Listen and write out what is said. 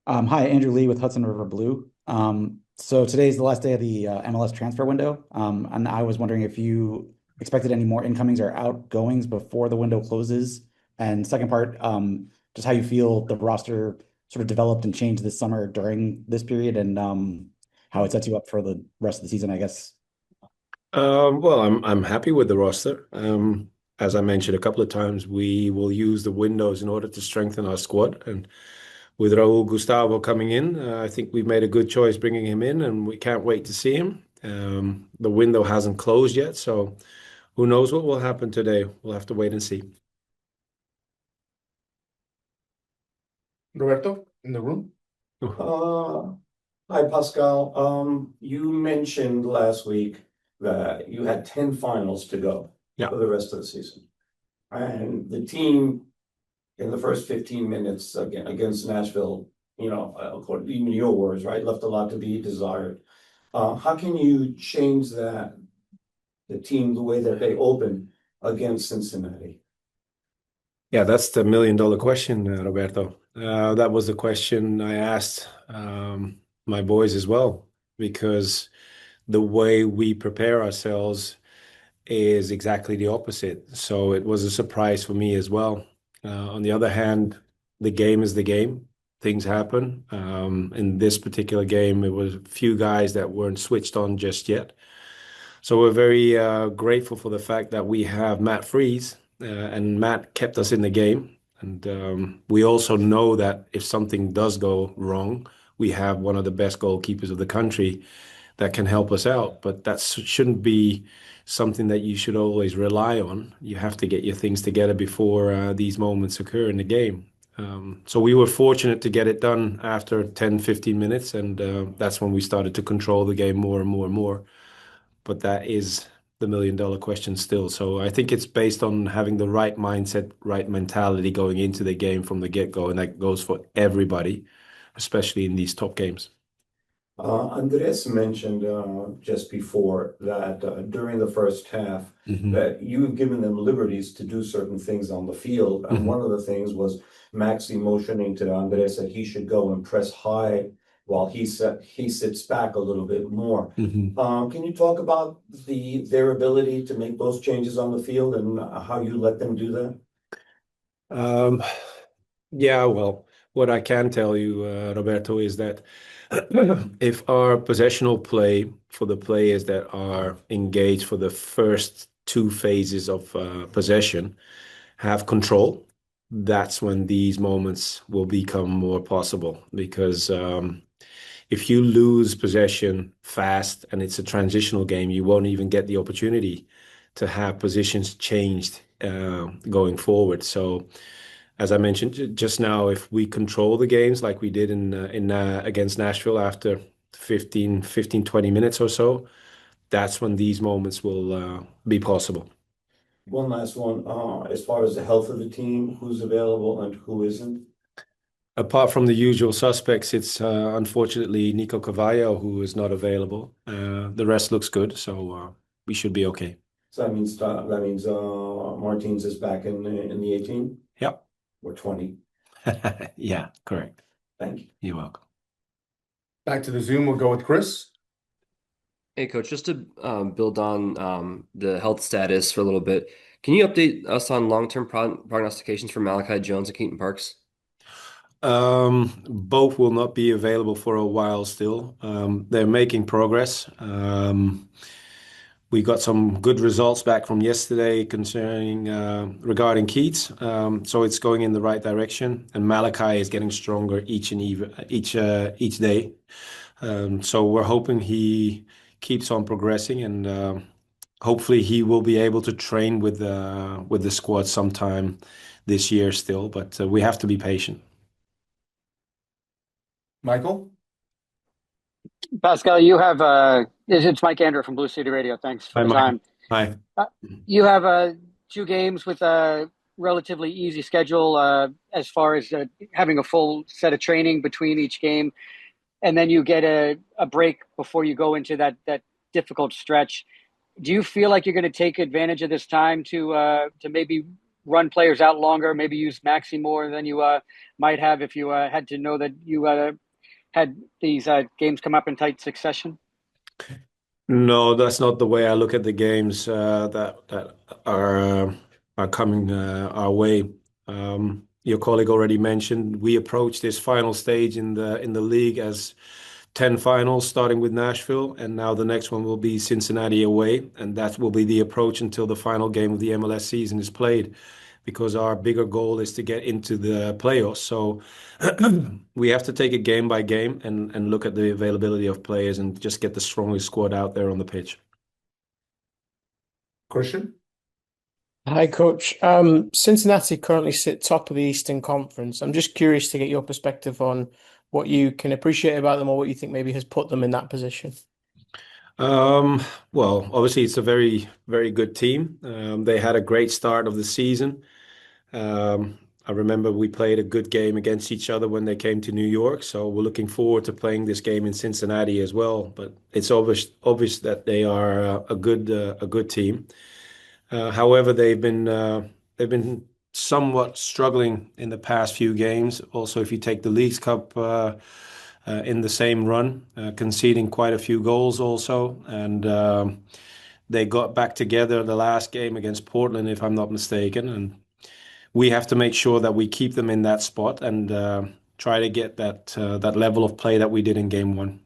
Hi, Andrew Lee with Hudson River Blue. So today's the last day of the MLS transfer window, and I was wondering if you expected any more incomings or outgoings before the window closes. And second part, just how you feel the roster sort of developed and changed this summer during this period, and how it sets you up for the rest of the season, I guess. Well, I'm happy with the roster. As I mentioned a couple of times, we will use the windows in order to strengthen our squad. And with Raul Gustavo coming in, I think we've made a good choice bringing him in, and we can't wait to see him. The window hasn't closed yet, so who knows what will happen today? We'll have to wait and see. Roberto, in the room? Uh, Hi, Pascal. You mentioned last week that you had 10 finals to go Yeah. for the rest of the season. And the team in the first 15 minutes against Nashville, according to even your words, right, left a lot to be desired. How can you change the team, the way that they open against Cincinnati? Yeah, that's the million-dollar question, Roberto. That was the question I asked my boys as well, because the way we prepare ourselves is exactly the opposite. So it was a surprise for me as well. On the other hand, the game is the game. Things happen. In this particular game, it was a few guys that weren't switched on just yet. So we're very grateful for the fact that we have Matt Freeze, and Matt kept us in the game. And we also know that if something does go wrong, we have one of the best goalkeepers of the country that can help us out. But that shouldn't be something that you should always rely on. You have to get your things together before these moments occur in the game. So we were fortunate to get it done after 10, 15 minutes, and that's when we started to control the game more and more and more. But that is the million-dollar question still. So I think it's based on having the right mindset, right mentality going into the game from the get-go, and that goes for everybody, especially in these top games. Andres mentioned just before that during the first half Mhm. that you've given them liberties to do certain things on the field. And Mhm. one of the things was Maxi motioning to Andres that he should go and press high while he sits back a little bit more. Mhm. Can you talk about their ability to make those changes on the field and how you let them do that? Um, yeah, well, what I can tell you, Roberto, is that if our possessional play for the players that are engaged for the first two phases of possession have control, that's when these moments will become more possible. Because if you lose possession fast and it's a transitional game, you won't even get the opportunity to have positions changed going forward. So, as I mentioned just now, if we control the games like we did in against Nashville after 20 minutes or so, that's when these moments will be possible. One last one, as far as the health of the team, who's available and who isn't? Apart from the usual suspects, it's unfortunately Nico Cavallo who is not available. The rest looks good, so we should be okay. So that means Martins is back in the 18 Yep. or 20. Yeah, correct. Thank you. You're welcome. Back to the Zoom, we'll go with Chris. Hey, Coach, just to build on the health status for a little bit, can you update us on long-term prognostications for Malachi Jones and Keaton Parks? Both will not be available for a while still. They're making progress. We got some good results back from yesterday concerning regarding Keats. So it's going in the right direction, and Malachi is getting stronger each day. So we're hoping he keeps on progressing, and hopefully he will be able to train with the squad sometime this year still. But we have to be patient. Michael? Pascal, you have it's Mike Andrew from Blue City Radio. Thanks for Hi, the Mike. time. Hi. Uh, you have two games with a relatively easy schedule as far as having a full set of training between each game, and then you get a break before you go into that difficult stretch. Do you feel like you're going to take advantage of this time to maybe run players out longer, maybe use Maxi more than you might have if you had to know that you had these games come up in tight succession? No, that's not the way I look at the games that are coming our way. Your colleague already mentioned we approach this final stage in the league as 10 finals, starting with Nashville, and now the next one will be Cincinnati away, and that will be the approach until the final game of the MLS season is played, because our bigger goal is to get into the playoffs. So we have to take it game by game and look at the availability of players and just get the strongest squad out there on the pitch. Christian? Hi, Coach. Cincinnati currently sit top of the Eastern Conference. I'm just curious to get your perspective on what you can appreciate about them or what you think maybe has put them in that position. Well, obviously it's a very, very good team. They had a great start of the season. I remember we played a good game against each other when they came to New York, so we're looking forward to playing this game in Cincinnati as well. But it's obvious that they are a good team. However, they've been somewhat struggling in the past few games. Also, if you take the Leagues Cup in the same run, conceding quite a few goals also, and they got back together the last game against Portland, if I'm not mistaken, and we have to make sure that we keep them in that spot and try to get that level of play that we did in game one.